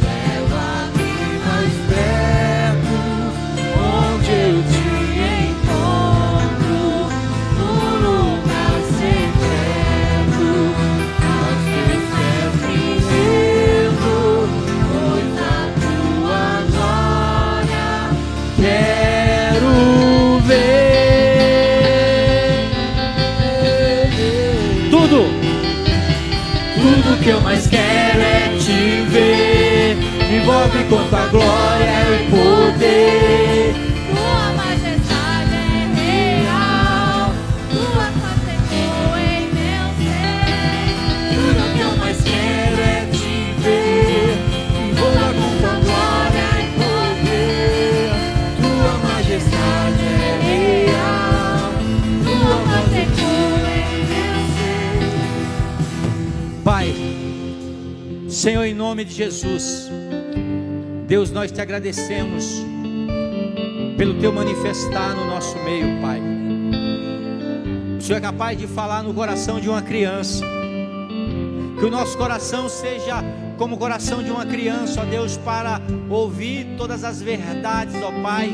leva-me mais perto, onde eu te encontro, no lugar secreto, aos teus pés me rendo, pois a tua glória quero ver. Tudo que eu mais quero é te ver, me envolve com tua glória e poder. Tua majestade é real, tua face ecoa em meu ser. Tudo que eu mais quero é te ver, me envolva com tua glória e poder. Tua majestade é real, tua face ecoa em meu ser. Pai, Senhor, em nome de Jesus, Deus, nós te agradecemos pelo teu manifestar no nosso meio, Pai. O Senhor é capaz de falar no coração de uma criança, que o nosso coração seja como o coração de uma criança, ó Deus, para ouvir todas as verdades, ó Pai,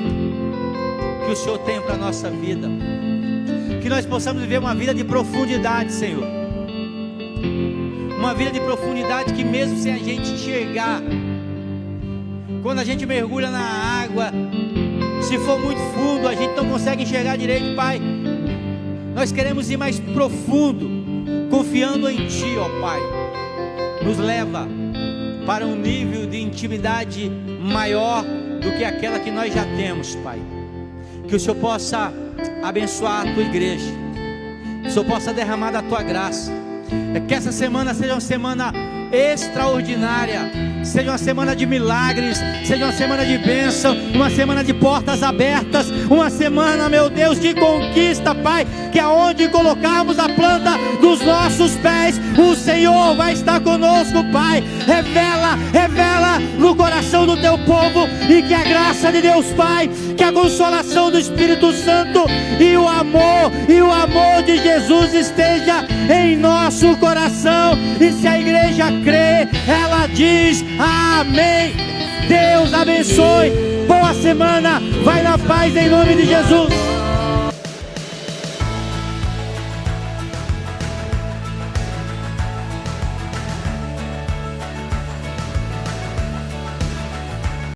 que o Senhor tem para a nossa vida. Que nós possamos viver uma vida de profundidade, Senhor. Uma vida de profundidade que mesmo sem a gente enxergar, quando a gente mergulha na água, se for muito fundo, a gente não consegue enxergar direito, Pai. Nós queremos ir mais profundo, confiando em Ti, ó Pai. Nos leva para um nível de intimidade maior do que aquela que nós já temos, Pai. Que o Senhor possa abençoar a Tua igreja, que o Senhor possa derramar da Tua graça. Que essa semana seja uma semana extraordinária, seja uma semana de milagres, seja uma semana de bênção, uma semana de portas abertas, uma semana, meu Deus, de conquista, Pai. Que aonde colocarmos a planta do dos nossos pés, o Senhor vai estar conosco, Pai. Revela no coração do teu povo, e que a graça de Deus Pai, que a consolação do Espírito Santo e o amor de Jesus esteja em nosso coração. E se a igreja crê, ela diz amém. Deus abençoe, boa semana, vai na paz em nome de Jesus.